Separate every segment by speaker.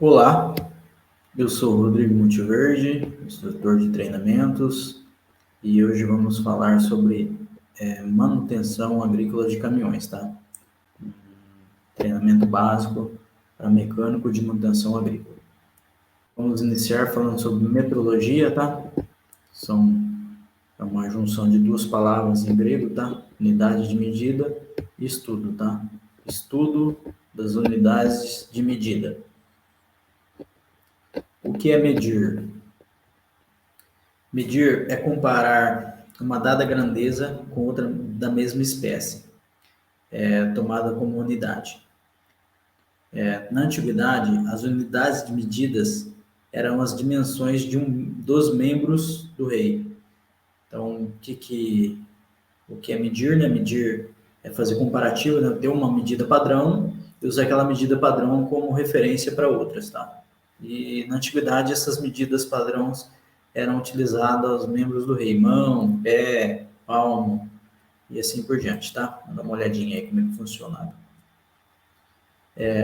Speaker 1: Olá, eu sou o Rodrigo Monteverde, instrutor de treinamentos, e hoje vamos falar sobre manutenção agrícola de caminhões, tá? Treinamento básico para mecânico de manutenção agrícola. Vamos iniciar falando sobre metrologia, tá? É uma junção de duas palavras em grego, tá? Unidade de medida e estudo, tá? Estudo das unidades de medida. O que é medir? Medir é comparar uma dada grandeza com outra da mesma espécie, tomada como unidade. Na antiguidade, as unidades de medidas eram as dimensões dos membros do rei. Então, o que é medir, né? Medir é fazer comparativo, né? Ter uma medida padrão e usar aquela medida padrão como referência para outras, tá? E na antiguidade, essas medidas padrões eram utilizadas aos membros do rei, mão, pé, palmo e assim por diante, tá? Dá uma olhadinha aí como é que funcionava.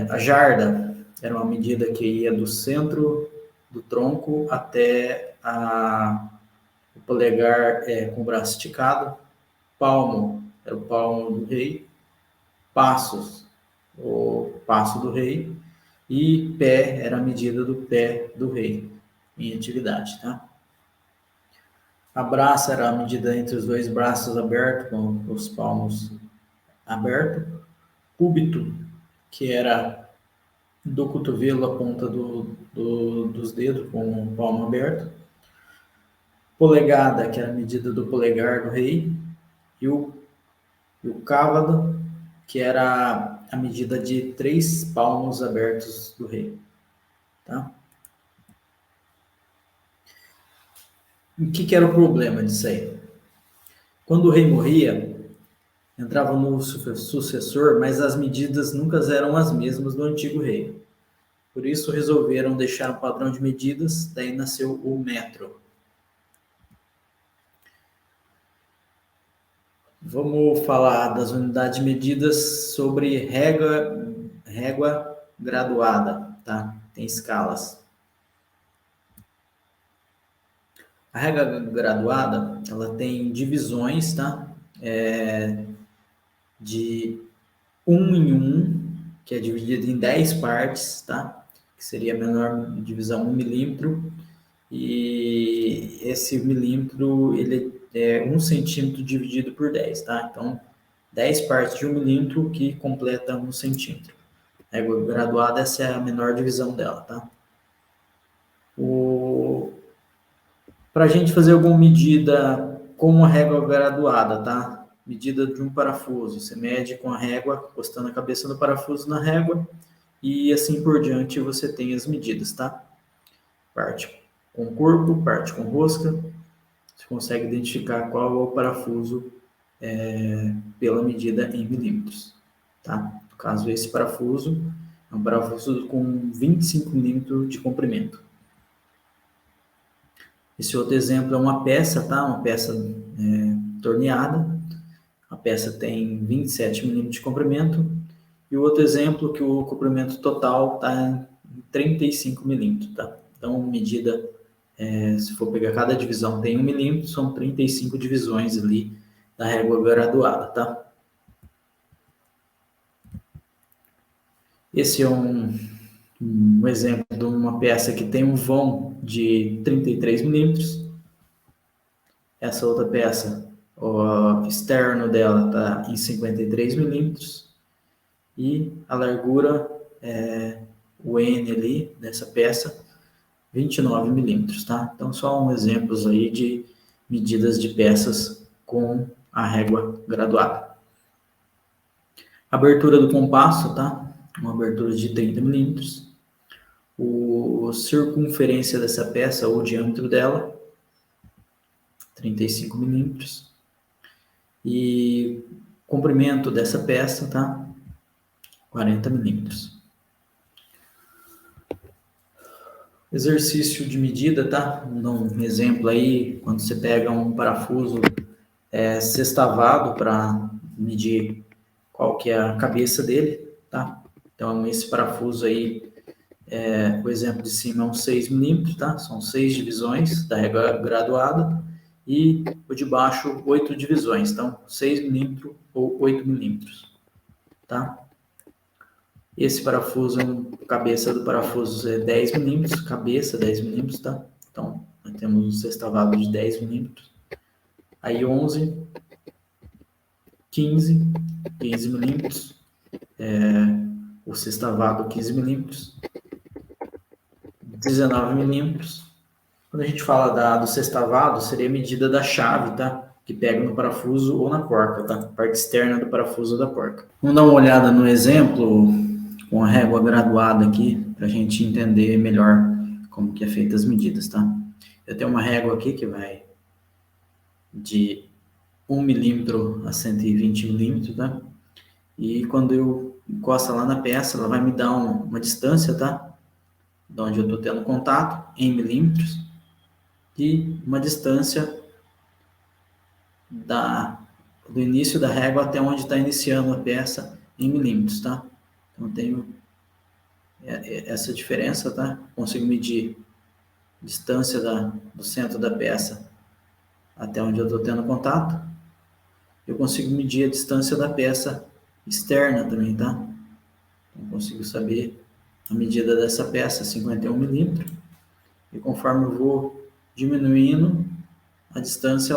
Speaker 1: A jarda era uma medida que ia do centro do tronco até o polegar com o braço esticado. Palmo era o palmo do rei. Passos, o passo do rei. E pé era a medida do pé do rei em atividade, tá? A braça era a medida entre os dois braços abertos, com os palmos abertos. Cúbito, que era do cotovelo à ponta dos dedos, com o palmo aberto. Polegada, que era a medida do polegar do rei. E o cávado, que era a medida de 3 palmos abertos do rei. Tá? O que era o problema disso aí? Quando o rei morria, entrava um novo sucessor, mas as medidas nunca eram as mesmas do antigo rei. Por isso resolveram deixar um padrão de medidas, daí nasceu o metro. Vamos falar das unidades de medidas sobre régua graduada, tá? Tem escalas. A régua graduada, ela tem divisões, tá? De 1 em 1, que é dividido em 10 partes, tá? Que seria a menor divisão 1 milímetro. E esse milímetro, ele é 1 centímetro dividido por 10, tá? Então, 10 partes de 1 milímetro que completa 1 centímetro. A régua graduada, essa é a menor divisão dela, tá? Para a gente fazer alguma medida com a régua graduada, tá? Medida de um parafuso. Você mede com a régua, encostando a cabeça do parafuso na régua, e assim por diante você tem as medidas, tá? Parte com corpo, parte com rosca. Você consegue identificar qual é o parafuso pela medida em milímetros, tá? No caso, esse parafuso é um parafuso com 25 milímetros de comprimento. Esse outro exemplo é uma peça, tá? Uma peça torneada. A peça tem 27 milímetros de comprimento. E o outro exemplo que o comprimento total está em 35 milímetros, tá? Então, medida, se for pegar cada divisão tem 1 milímetro, são 35 divisões ali da régua graduada, tá? Esse é um exemplo de uma peça que tem um vão de 33 milímetros. Essa outra peça, o externo dela está em 53 milímetros. E a largura, o N ali, dessa peça, 29 milímetros, tá? Então, só um exemplos aí de medidas de peças com a régua graduada. Abertura do compasso, tá? Uma abertura de 30 milímetros. A circunferência dessa peça, ou o diâmetro dela, 35 milímetros. E comprimento dessa peça, tá? 40 milímetros. Exercício de medida, tá? Vou dar um exemplo aí, quando você pega um parafuso sextavado para medir qual que é a cabeça dele, tá? Então, esse parafuso aí O exemplo de cima é um 6 milímetros, tá? São 6 divisões da régua graduada, e o de baixo, 8 divisões, então 6 milímetros ou 8 milímetros, tá? Esse parafuso, cabeça do parafuso é 10 milímetros, cabeça 10 milímetros, tá? Então, nós temos um sextavado de 10 milímetros. Aí 11, 15 milímetros, o sextavado 15 milímetros, 19 milímetros. Quando a gente fala do sextavado, seria a medida da chave, tá? Que pega no parafuso ou na porca, tá? Parte externa do parafuso ou da porca. Vamos dar uma olhada no exemplo com a régua graduada aqui, para a gente entender melhor como que é feita as medidas, tá? Eu tenho uma régua aqui que vai de 1 milímetro a 120 milímetros, tá? E quando eu encosto lá na peça, ela vai me dar uma distância, tá? De onde eu estou tendo contato, em milímetros, e uma distância do início da régua até onde está iniciando a peça em milímetros, tá? Então, eu tenho essa diferença, tá? Consigo medir a distância do centro da peça até onde eu estou tendo contato. Eu consigo medir a distância da peça externa também, tá? Então, consigo saber a medida dessa peça, 51 milímetros. E conforme eu vou diminuindo a distância,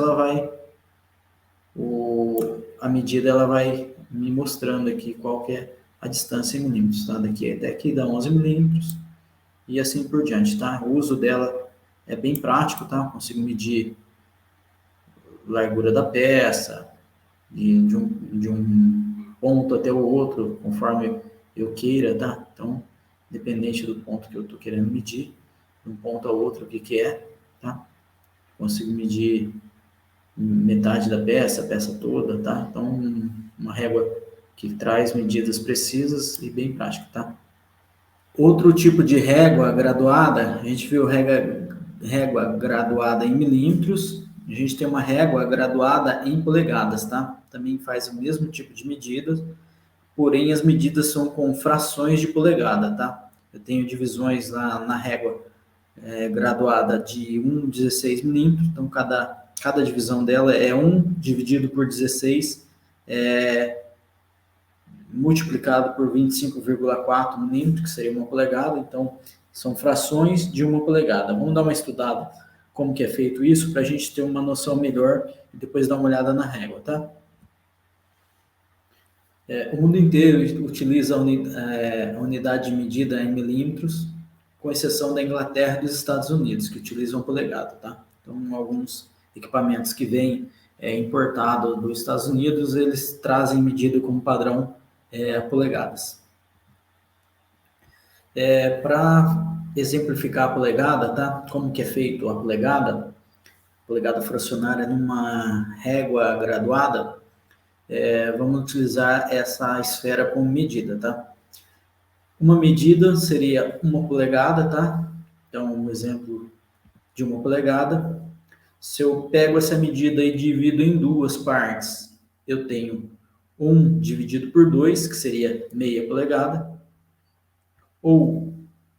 Speaker 1: a medida ela vai me mostrando aqui qual que é a distância em milímetros, tá? Daqui até aqui dá 11 milímetros e assim por diante, tá? O uso dela é bem prático, tá? Consigo medir a largura da peça, de um ponto até o outro, conforme eu queira, tá? Então, dependente do ponto que eu estou querendo medir, de um ponto ao outro, o que é, tá? Consigo medir metade da peça, a peça toda, tá? Então, uma régua que traz medidas precisas e bem prática, tá? Outro tipo de régua graduada, a gente viu régua graduada em milímetros, a gente tem uma régua graduada em polegadas, tá? Também faz o mesmo tipo de medidas, porém as medidas são com frações de polegada, tá? Eu tenho divisões lá na régua graduada de 1,16 milímetros, então cada divisão dela é 1 dividido por 16, multiplicado por 25,4 milímetros, que seria uma polegada, então são frações de uma polegada. Vamos dar uma estudada como que é feito isso, para a gente ter uma noção melhor e depois dar uma olhada na régua, tá? O mundo inteiro utiliza a unidade de medida em milímetros, com exceção da Inglaterra e dos Estados Unidos, que utilizam polegada, tá? Então, alguns equipamentos que vêm importado dos Estados Unidos, eles trazem medida como padrão polegadas. Para exemplificar a polegada, tá? Como que é feito a polegada fracionária numa régua graduada, vamos utilizar essa esfera como medida, tá? Uma medida seria 1 polegada, tá? Então, um exemplo de 1 polegada. Se eu pego essa medida e divido em duas partes, eu tenho 1 dividido por 2, que seria meia polegada, ou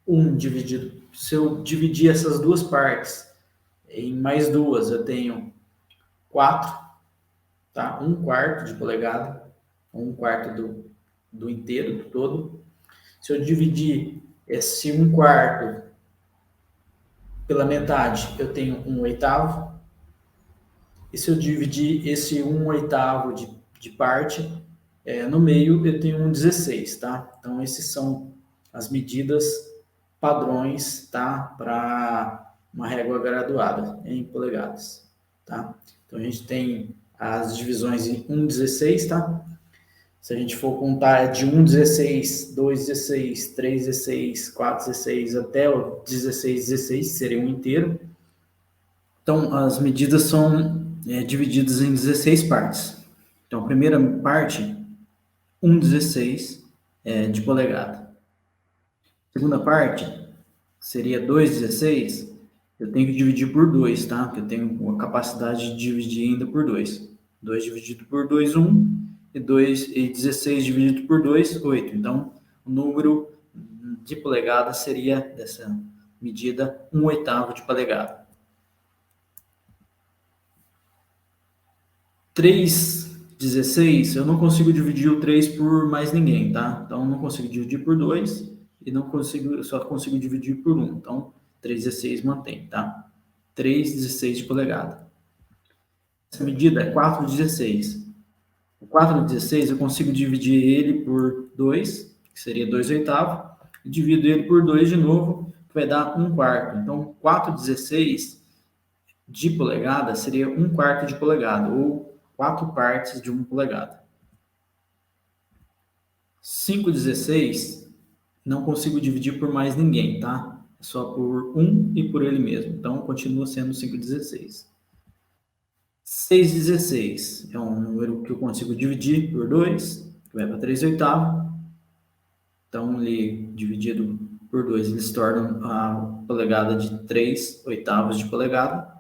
Speaker 1: 1 dividido... Se eu dividir essas duas partes em mais duas, eu tenho 4, tá? 1/4 de polegada, 1/4 do inteiro, do todo. Se eu dividir esse 1/4 pela metade, eu tenho 1/8. E se eu dividir esse 1/8 de parte no meio, eu tenho 1/16, tá? Então, esses são as medidas padrões, tá? Para uma régua graduada em polegadas, tá? Então, a gente tem as divisões em 1/16, tá? Se a gente for contar de 1/16, 2/16, 3/16, 4/16 até o 16/16, seria um inteiro. Então, as medidas são divididas em 16 partes. Então, a primeira parte, 1/16 de polegada. Segunda parte, seria 2/16, eu tenho que dividir por 2, tá? Porque eu tenho a capacidade de dividir ainda por 2. 2 dividido por 2, 1. E 16 dividido por 2, 8. Então, o número de polegada seria, dessa medida, 1/8 de polegada. 3/16, eu não consigo dividir o 3 por mais ninguém, tá? Então, eu não consigo dividir por 2 e não consigo, eu só consigo dividir por 1. Então, 3/16 mantém, tá? 3/16 de polegada. Essa medida é 4/16. O 4/16 eu consigo dividir ele por 2, que seria 2/8, e divido ele por 2 de novo, que vai dar 1/4. Então, 4/16 de polegada seria 1/4 de polegada, ou 4 partes de 1 polegada. 5/16 não consigo dividir por mais ninguém, tá? É só por 1 e por ele mesmo. Então, continua sendo 5/16. 6/16 é um número que eu consigo dividir por 2, que vai para 3/8. Então, ele dividido por 2, ele se torna a polegada de 3/8 de polegada.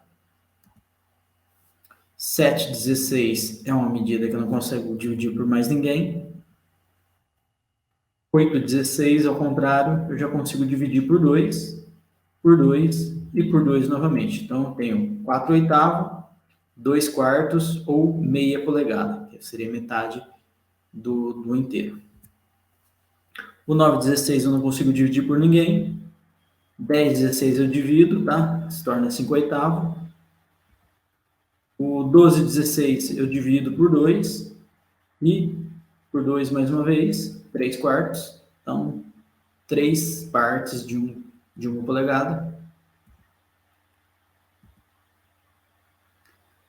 Speaker 1: 7/16 é uma medida que eu não consigo dividir por mais ninguém. 8/16, ao contrário, eu já consigo dividir por 2 e por 2 novamente. Então, eu tenho 4/8, 2/4 ou meia polegada, que seria metade do inteiro. O 9/16 eu não consigo dividir por ninguém. 10/16 eu divido, tá? Se torna 5/8. O 12/16 eu divido por 2 e por 2 mais uma vez, 3/4. Então, 3 partes de 1 polegada.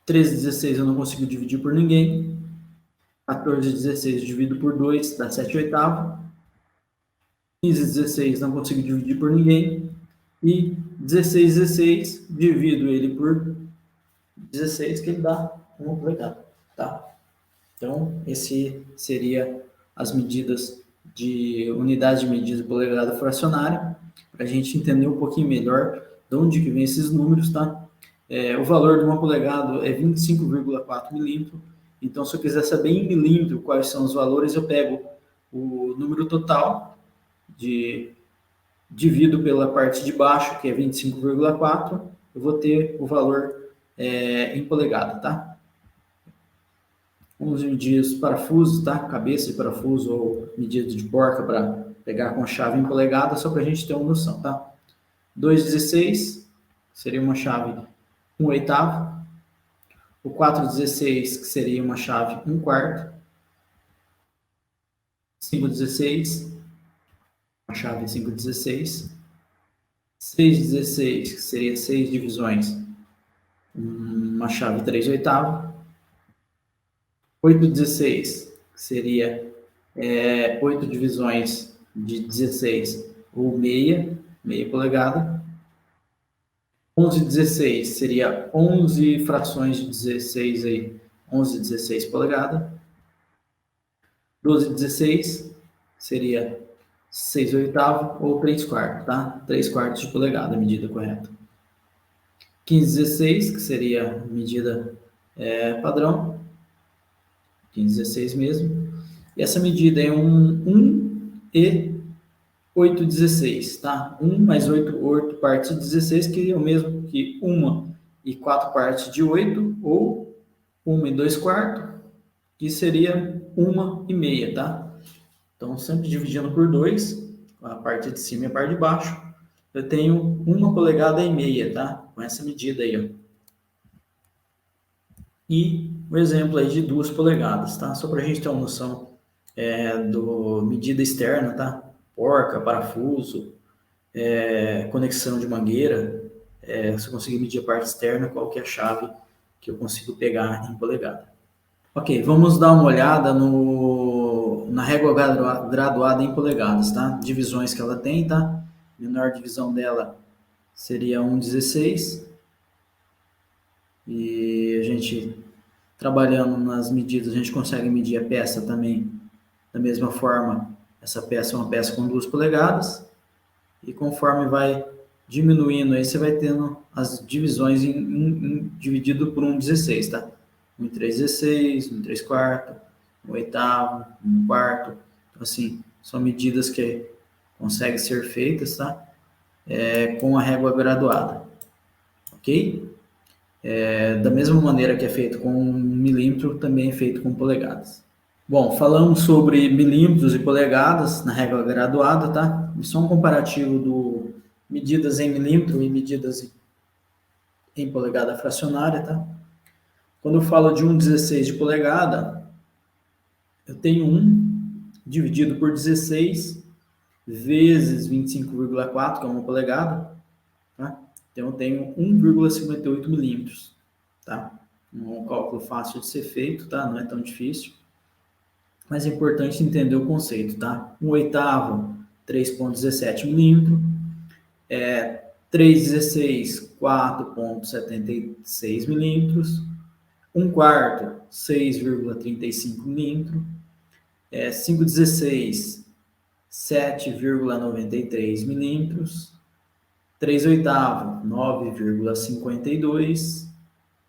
Speaker 1: 13/16 eu não consigo dividir por ninguém. 14/16 eu divido por 2, dá 7/8. 15/16 não consigo dividir por ninguém. E 16/16 divido ele por 16, que ele dá 1 polegada, tá? Então, esse seria as medidas de unidade de medida de polegada fracionária, para a gente entender um pouquinho melhor de onde que vem esses números, tá? O valor de uma polegada é 25,4 milímetros. Então, se eu quiser saber em milímetro quais são os valores, eu pego o número total, divido pela parte de baixo, que é 25,4, eu vou ter o valor em polegada, tá? Vamos medir os parafusos, tá? Cabeça de parafuso ou medida de porca para pegar com a chave em polegada, só para a gente ter uma noção, tá? 2/16 seria uma chave 1/8. O 4/16, que seria uma chave 1/4. 5/16, uma chave 5/16. 6/16, que seria 6 divisões, uma chave 3/8. 8/16, que seria 8 divisões de 16 ou meia polegada. 11/16 seria 11 frações de 16 aí, 11/16 polegada. 12/16 seria 6/8 ou 3/4, tá? 3/4 de polegada, a medida correta. 15/16, que seria a medida padrão. 15/16 mesmo. E essa medida é 1 e 8/16, tá? 1 mais 8 partes de 16, que é o mesmo que 1 e 4 partes de 8, ou 1 e 2/4, que seria 1 e meia, tá? Então, sempre dividindo por 2, a parte de cima e a parte de baixo, eu tenho 1 polegada e meia, tá? Com essa medida aí, ó. E o exemplo aí de 2 polegadas, tá? Só para a gente ter uma noção do medida externa, tá? Porca, parafuso, conexão de mangueira. Se eu conseguir medir a parte externa, qual que é a chave que eu consigo pegar em polegada. Ok, vamos dar uma olhada na régua graduada em polegadas, tá? Divisões que ela tem, tá? A menor divisão dela seria 1/16. E a gente, trabalhando nas medidas, a gente consegue medir a peça também da mesma forma. Essa peça é uma peça com 2 polegadas. E conforme vai diminuindo aí, você vai tendo as divisões dividido por 1/16, tá? 1/3/16, 1/3/4, 1/8, 1/4. Então, assim, são medidas que conseguem ser feitas, tá? Com a régua graduada, ok? Da mesma maneira que é feito com milímetro, também é feito com polegadas. Bom, falamos sobre milímetros e polegadas na régua graduada, tá? Isso é um comparativo do medidas em milímetro e medidas em polegada fracionária, tá? Quando eu falo de 1,16 de polegada, eu tenho 1 dividido por 16 vezes 25,4, que é uma polegada, tá? Então eu tenho 1,58 milímetros, tá? Um cálculo fácil de ser feito, tá? Não é tão difícil, mas é importante entender o conceito, tá? 1/8, 3,17 milímetros, 3,16, 4,76 milímetros, 1/4, 6,35 milímetros, 5/16, 7,93 milímetros, 3/8, 9,52,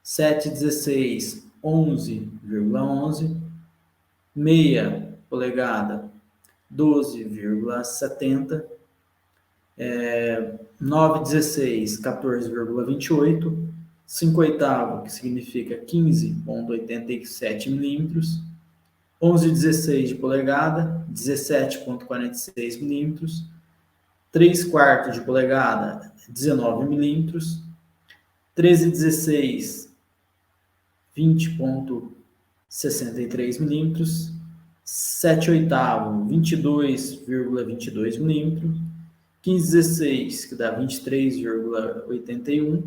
Speaker 1: 7/16, 11,11, meia polegada, 12,70, 9/16, 14,28, 5/8, que significa 15,87 milímetros, 11/16 de polegada, 17,46 milímetros, 3/4 de polegada, 19 milímetros, 13/16, 20,63 milímetros, 7/8, 22,22 milímetros, 15/16, que dá 23,81,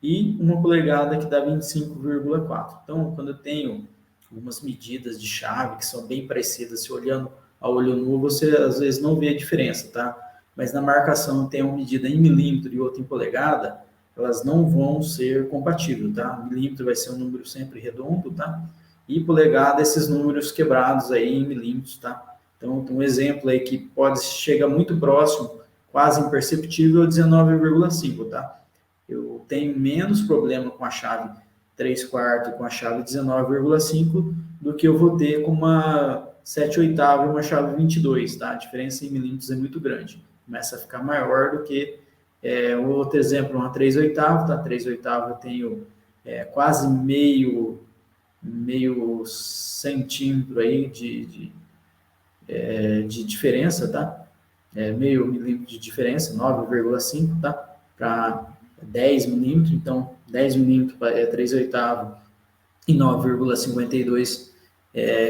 Speaker 1: e uma polegada que dá 25,4. Então, quando eu tenho algumas medidas de chave que são bem parecidas, se olhando a olho nu, você às vezes não vê a diferença, tá? Mas na marcação tem uma medida em milímetro e outra em polegada, elas não vão ser compatíveis, tá? Milímetro vai ser um número sempre redondo, tá? E polegada, esses números quebrados aí em milímetros, tá? Então, um exemplo aí que pode chegar muito próximo, quase imperceptível, é 19,5, tá? Eu tenho menos problema com a chave 3/4 e com a chave 19,5 do que eu vou ter com uma 7/8 e uma chave 22, tá? A diferença em milímetros é muito grande. Começa a ficar maior do que outro exemplo, uma 3/8, tá? 3/8 eu tenho quase meio centímetro aí de diferença, tá? Meio milímetro de diferença, 9,5, tá? Para 10 milímetros, então 10 milímetros é 3/8 e 9,52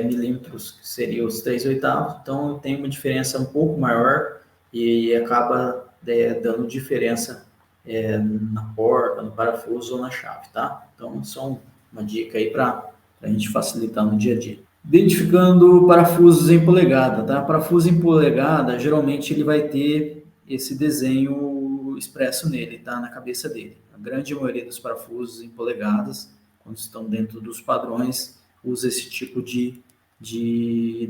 Speaker 1: milímetros, que seria os 3/8, então eu tenho uma diferença um pouco maior e acaba dando diferença na porta, no parafuso ou na chave, tá? Então, só uma dica aí para a gente facilitar no dia a dia. Identificando parafusos em polegada, tá? Parafuso em polegada, geralmente ele vai ter esse desenho expresso nele, tá? Na cabeça dele. A grande maioria dos parafusos em polegadas, quando estão dentro dos padrões, usa esse tipo de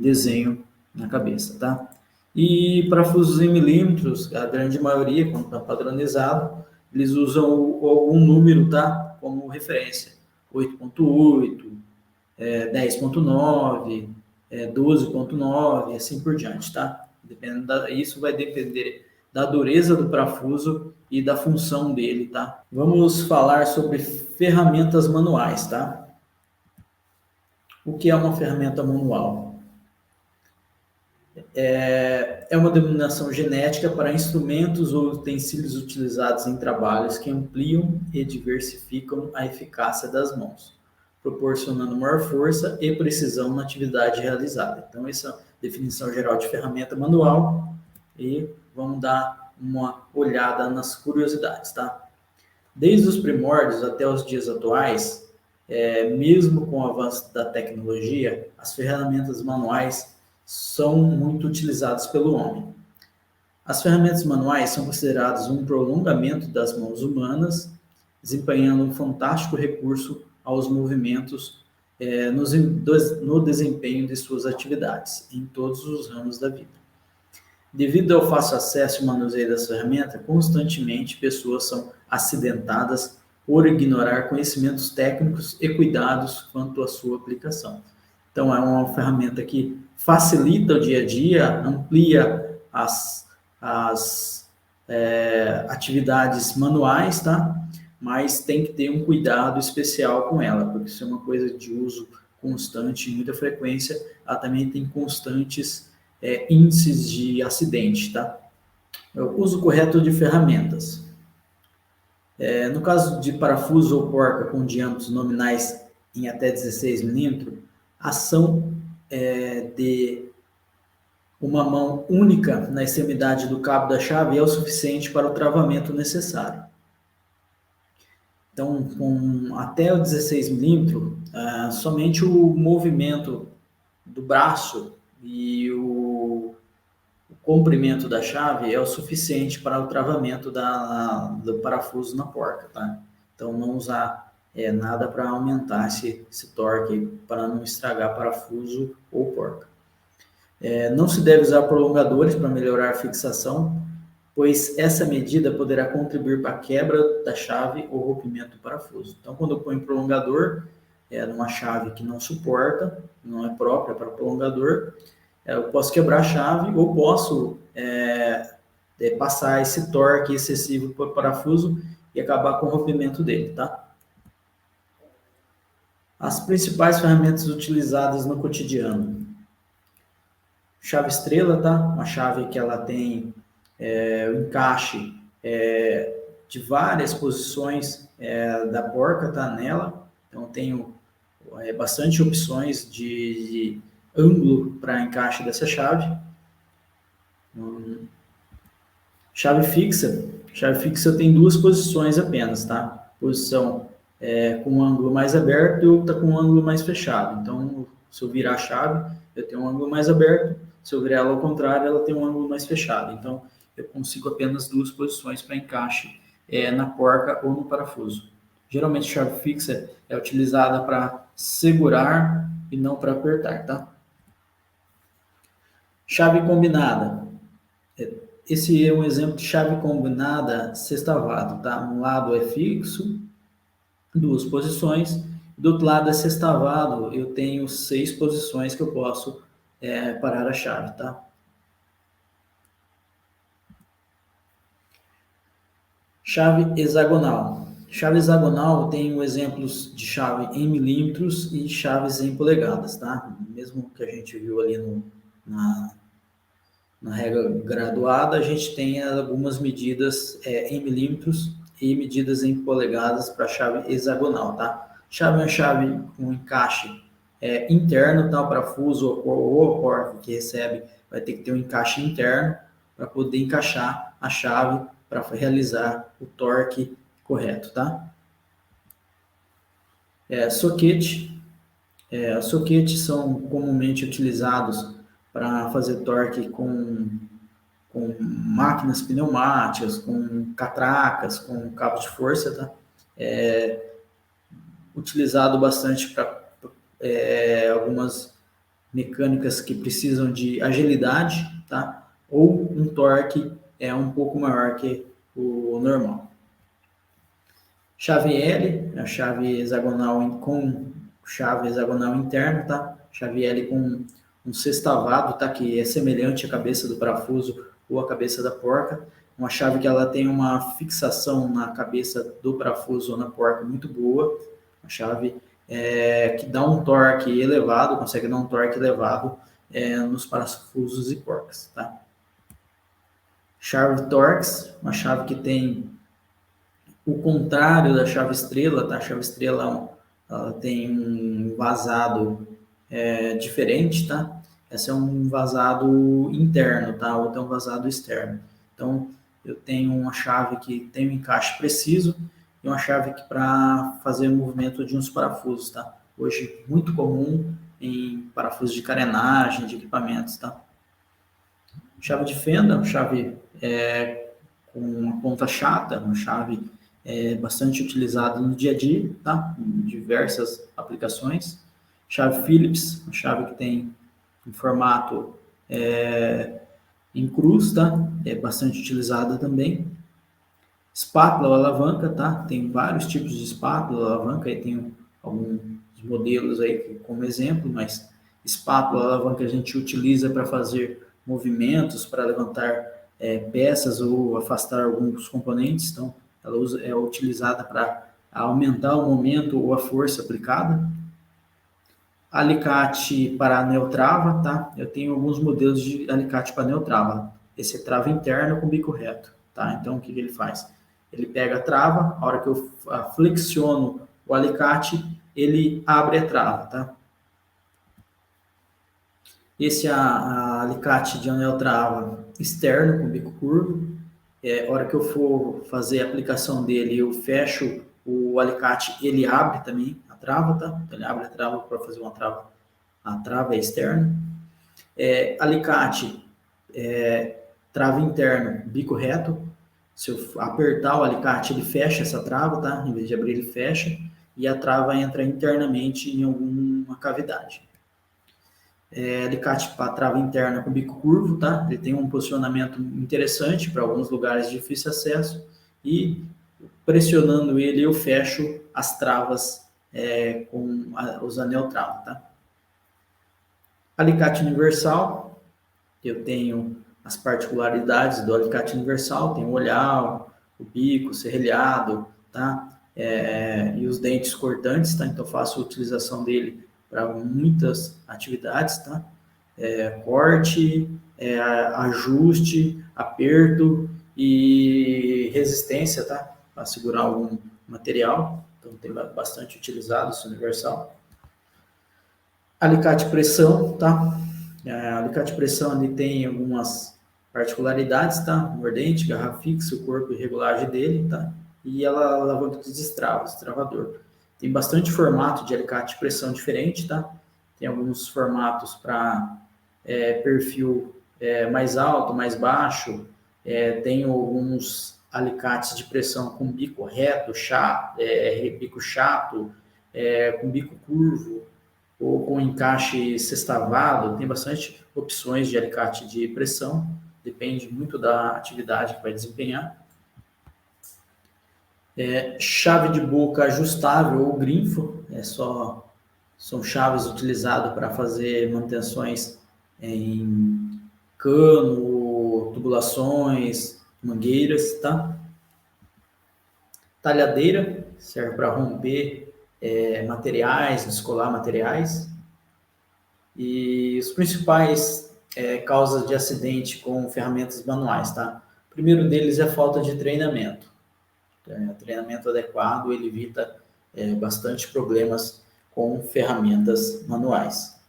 Speaker 1: desenho na cabeça, tá? E parafusos em milímetros, a grande maioria, quando está padronizado, eles usam algum número, tá? Como referência. 8,8, 10,9, 12,9, assim por diante, tá? Isso vai depender da dureza do parafuso e da função dele, tá? Vamos falar sobre ferramentas manuais, tá? O que é uma ferramenta manual? É uma denominação genética para instrumentos ou utensílios utilizados em trabalhos que ampliam e diversificam a eficácia das mãos, proporcionando maior força e precisão na atividade realizada. Então, essa é a definição geral de ferramenta manual e vamos dar uma olhada nas curiosidades, tá? Desde os primórdios até os dias atuais, mesmo com o avanço da tecnologia, as ferramentas manuais são muito utilizadas pelo homem. As ferramentas manuais são consideradas um prolongamento das mãos humanas, desempenhando um fantástico recurso aos movimentos no desempenho de suas atividades, em todos os ramos da vida. Devido ao fácil acesso e manuseio das ferramentas, constantemente pessoas são acidentadas por ignorar conhecimentos técnicos e cuidados quanto à sua aplicação. Então, é uma ferramenta que facilita o dia a dia, amplia as atividades manuais, tá? Mas tem que ter um cuidado especial com ela, porque isso é uma coisa de uso constante, muita frequência, ela também tem constantes índices de acidente, tá? O uso correto de ferramentas. No caso de parafuso ou porca com diâmetros nominais em até 16 milímetros, a ação de uma mão única na extremidade do cabo da chave é o suficiente para o travamento necessário. Então, com até o 16 milímetros, somente o movimento do braço e o comprimento da chave é o suficiente para o travamento do parafuso na porca, tá? Então, não usar nada para aumentar esse torque, para não estragar parafuso ou porca. Não se deve usar prolongadores para melhorar a fixação, pois essa medida poderá contribuir para a quebra da chave ou rompimento do parafuso. Então, quando eu ponho prolongador, numa chave que não suporta, não é própria para prolongador, eu posso quebrar a chave ou posso passar esse torque excessivo para o parafuso e acabar com o rompimento dele, tá? As principais ferramentas utilizadas no cotidiano. Chave estrela, tá? Uma chave que ela tem o encaixe de várias posições da porca, tá? Nela. Então, tenho bastante opções de ângulo para encaixe dessa chave. Chave fixa. Chave fixa eu tenho duas posições apenas, tá? Posição com um ângulo mais aberto e outra com um ângulo mais fechado. Então, se eu virar a chave, eu tenho um ângulo mais aberto. Se eu virar ela ao contrário, ela tem um ângulo mais fechado. Então, eu consigo apenas duas posições para encaixe na porca ou no parafuso. Geralmente, chave fixa é utilizada para segurar e não para apertar, tá? Chave combinada. Esse é um exemplo de chave combinada sextavado, tá? Um lado é fixo, duas posições. Do outro lado é sextavado, eu tenho 6 posições que eu posso parar a chave, tá? Chave hexagonal. Chave hexagonal, eu tenho exemplos de chave em milímetros e chaves em polegadas, tá? Mesmo que a gente viu ali na regra graduada, a gente tem algumas medidas em milímetros e medidas em polegadas para a chave hexagonal, tá? Chave é uma chave com encaixe interno, tá? O parafuso ou a porca que recebe vai ter que ter um encaixe interno para poder encaixar a chave para realizar o torque correto, tá? Soquete. Soquetes são comumente utilizados para fazer torque com máquinas pneumáticas, com catracas, com cabos de força, tá? Utilizado bastante para algumas mecânicas que precisam de agilidade, tá? Ou um torque um pouco maior que o normal. Chave L, a chave hexagonal com chave hexagonal interna, tá? Chave L com um sextavado, tá? Que é semelhante à cabeça do parafuso ou à cabeça da porca. Uma chave que ela tem uma fixação na cabeça do parafuso ou na porca muito boa. Uma chave que dá um torque elevado, consegue dar um torque elevado nos parafusos e porcas, tá? Chave Torx, uma chave que tem o contrário da chave estrela, tá? A chave estrela ela tem um vazado diferente, tá? Essa é um vazado interno, tá? Outra é um vazado externo. Então, eu tenho uma chave que tem um encaixe preciso e uma chave que para fazer o movimento de uns parafusos, tá? Hoje, muito comum em parafusos de carenagem, de equipamentos, tá? Chave de fenda, chave com uma ponta chata, uma chave bastante utilizada no dia a dia, tá? Em diversas aplicações. Chave Phillips, uma chave que tem um formato em cruz, tá? É bastante utilizada também. Espátula ou alavanca, tá? Tem vários tipos de espátula, alavanca, aí tem alguns modelos aí como exemplo, mas espátula, alavanca a gente utiliza para fazer movimentos, para levantar peças ou afastar alguns componentes, então ela é utilizada para aumentar o momento ou a força aplicada. Alicate para anel trava, tá? Eu tenho alguns modelos de alicate para anel trava. Esse é trava interno com bico reto, tá? Então, o que ele faz? Ele pega a trava, a hora que eu flexiono o alicate, ele abre a trava, tá? Esse é a alicate de anel trava externo com bico curvo. A hora que eu for fazer a aplicação dele, eu fecho o alicate, ele abre também a trava, tá? Então, ele abre a trava para fazer uma trava. A trava é externa. Alicate, trava interno, bico reto. Se eu apertar o alicate, ele fecha essa trava, tá? Em vez de abrir, ele fecha. E a trava entra internamente em alguma cavidade. Alicate para trava interna com bico curvo, tá? Ele tem um posicionamento interessante para alguns lugares de difícil acesso. E pressionando ele, eu fecho as travas com os anel trava, tá? Alicate universal, eu tenho as particularidades do alicate universal, tem o olhar, o bico, o serrilhado, tá? E os dentes cortantes, tá? Então, faço a utilização dele para muitas atividades, tá? Corte, ajuste, aperto e resistência, tá? Para segurar algum material. Então, tem bastante utilizado esse universal. Alicate pressão, tá? Alicate pressão ali tem algumas particularidades, tá? Mordente, garrafa fixa, o corpo e regulagem dele, tá? E ela alavanca de destravador. Tem bastante formato de alicate de pressão diferente, tá? Tem alguns formatos para perfil mais alto, mais baixo. Tem alguns alicates de pressão com bico reto, bico chato, com bico curvo, ou com encaixe sextavado. Tem bastante opções de alicate de pressão, depende muito da atividade que vai desempenhar. Chave de boca ajustável ou grinfo, são chaves utilizadas para fazer manutenções em cano, tubulações, mangueiras, tá? Talhadeira, serve para romper materiais, descolar materiais. E os principais causas de acidente com ferramentas manuais, tá? O primeiro deles é a falta de treinamento. Treinamento adequado, ele evita bastante problemas com ferramentas manuais.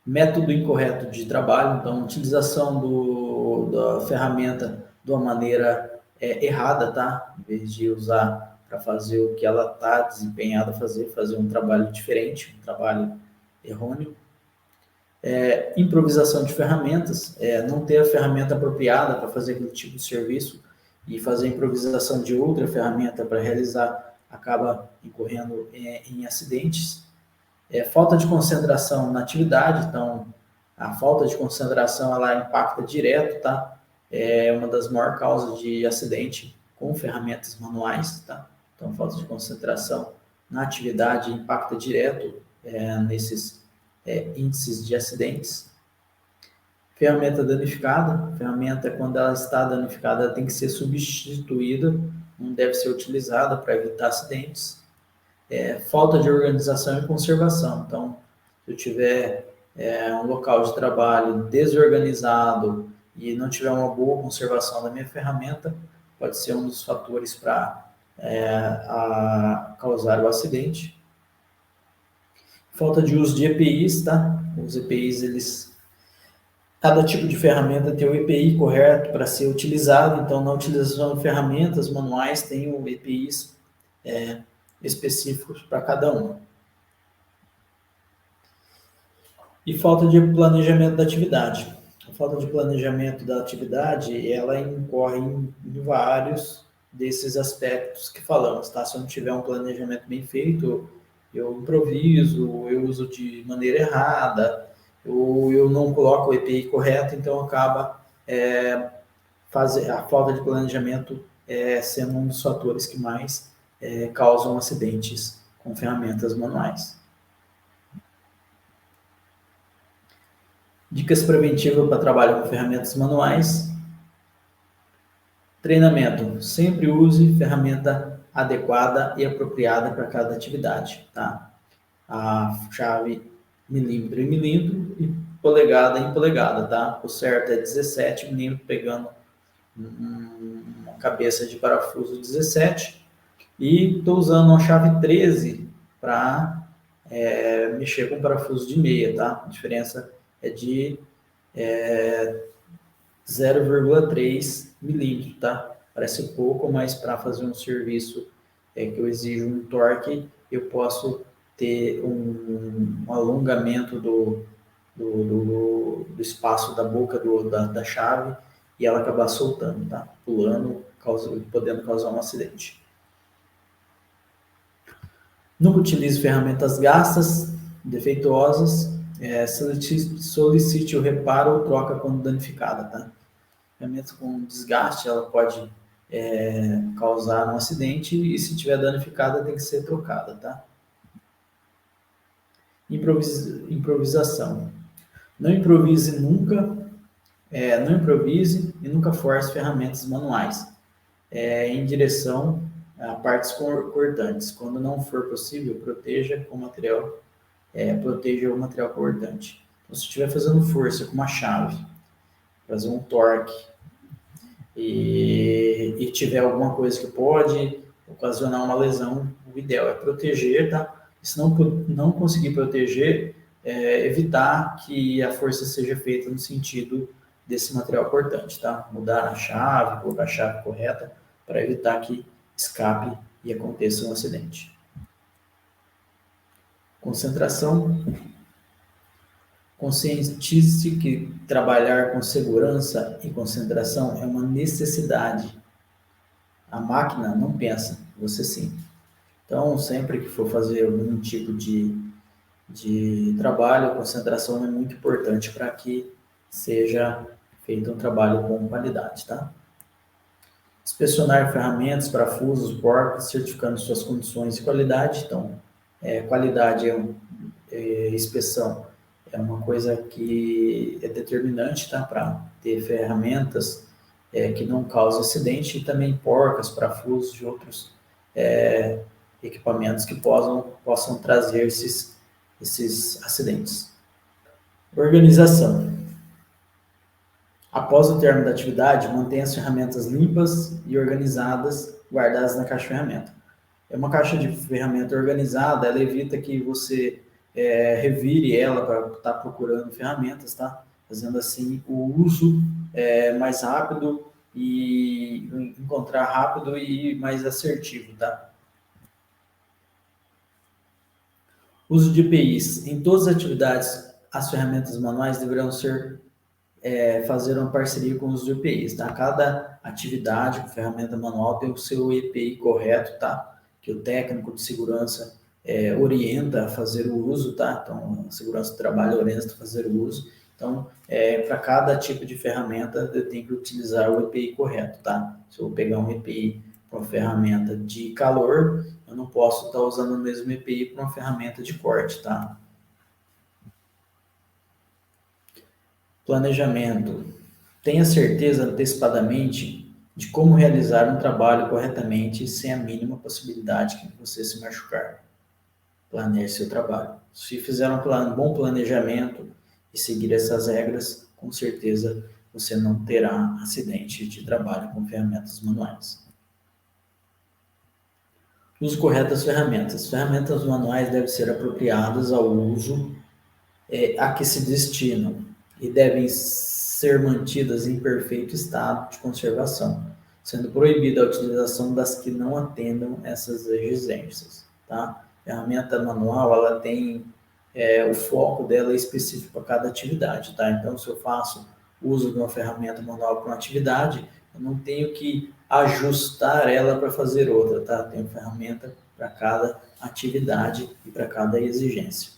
Speaker 1: Método incorreto de trabalho, então, utilização da ferramenta de uma maneira errada, tá? Em vez de usar para fazer o que ela está desempenhada a fazer um trabalho diferente, um trabalho errôneo. Improvisação de ferramentas, não ter a ferramenta apropriada para fazer aquele tipo de serviço e fazer improvisação de outra ferramenta para realizar, acaba incorrendo em acidentes. Falta de concentração na atividade, então a falta de concentração ela impacta direto, tá? É uma das maiores causas de acidente com ferramentas manuais, tá? Então, falta de concentração na atividade impacta direto nesses índices de acidentes. Ferramenta danificada, ferramenta quando ela está danificada ela tem que ser substituída, não deve ser utilizada para evitar acidentes. Falta de organização e conservação, então se eu tiver um local de trabalho desorganizado e não tiver uma boa conservação da minha ferramenta, pode ser um dos fatores para causar o acidente. Falta de uso de EPIs, tá? Os EPIs, cada tipo de ferramenta tem o EPI correto para ser utilizado, então na utilização de ferramentas manuais tem o EPIs específicos para cada um. E falta de planejamento da atividade. A falta de planejamento da atividade, ela incorre em vários desses aspectos que falamos, tá? Se eu não tiver um planejamento bem feito, eu improviso, eu uso de maneira errada, ou eu não coloco o EPI correto, então acaba a falta de planejamento sendo um dos fatores que mais causam acidentes com ferramentas manuais. Dicas preventivas para trabalho com ferramentas manuais. Treinamento. Sempre use ferramenta adequada e apropriada para cada atividade, tá? A chave milímetro em milímetro e polegada em polegada, tá? O certo é 17 milímetros, pegando uma cabeça de parafuso 17. E estou usando uma chave 13 para mexer com parafuso de meia, tá? A diferença é de 0,3 milímetros, tá? Parece pouco, mas para fazer um serviço que eu exijo um torque, eu posso ter um alongamento do espaço da boca da chave e ela acabar soltando, tá? Pulando, podendo causar um acidente. Nunca utilize ferramentas gastas, defeituosas. Solicite o reparo ou troca quando danificada, tá? Ferramenta com desgaste, ela pode causar um acidente e se tiver danificada tem que ser trocada, tá? Improvisação. Não improvise nunca, não improvise e nunca force ferramentas manuais em direção a partes cortantes. Quando não for possível, proteja o material cortante. Então, se estiver fazendo força com uma chave, fazer um torque e tiver alguma coisa que pode ocasionar uma lesão, o ideal é proteger, tá? E se não conseguir proteger, evitar que a força seja feita no sentido desse material cortante, tá? Mudar a chave, colocar a chave correta para evitar que escape e aconteça um acidente. Concentração. Conscientize-se que trabalhar com segurança e concentração é uma necessidade. A máquina não pensa, você sim. Então, sempre que for fazer algum tipo de trabalho, a concentração é muito importante para que seja feito um trabalho com qualidade, tá? Inspecionar ferramentas, parafusos, porcas, certificando suas condições de qualidade. Então, qualidade inspeção é uma coisa que é determinante, tá? Para ter ferramentas que não causem acidente e também porcas, parafusos e outros equipamentos que possam trazer esses acidentes. Organização. Após o término da atividade, mantenha as ferramentas limpas e organizadas, guardadas na caixa de ferramenta. Uma caixa de ferramenta organizada, ela evita que você revire ela para estar procurando ferramentas, tá? Fazendo assim o uso mais rápido e encontrar rápido e mais assertivo, tá? Uso de EPIs. Em todas as atividades, as ferramentas manuais deverão fazer uma parceria com os EPIs, tá? Cada atividade com ferramenta manual tem o seu EPI correto, tá? Que o técnico de segurança orienta a fazer o uso, tá? Então, a segurança do trabalho orienta a fazer o uso. Então, para cada tipo de ferramenta, eu tenho que utilizar o EPI correto, tá? Se eu pegar um EPI para uma ferramenta de calor, eu não posso estar usando o mesmo EPI para uma ferramenta de corte, tá? Planejamento. Tenha certeza antecipadamente de como realizar um trabalho corretamente sem a mínima possibilidade de você se machucar. Planeje seu trabalho. Se fizer um bom planejamento e seguir essas regras, com certeza você não terá acidente de trabalho com ferramentas manuais. Uso correto das ferramentas. As ferramentas manuais devem ser apropriadas ao uso a que se destinam e devem ser mantidas em perfeito estado de conservação, sendo proibida a utilização das que não atendam essas exigências, tá? A ferramenta manual, ela tem o foco dela é específico para cada atividade, tá? Então, se eu faço uso de uma ferramenta manual para uma atividade, eu não tenho que ajustar ela para fazer outra, tá? Tem uma ferramenta para cada atividade e para cada exigência.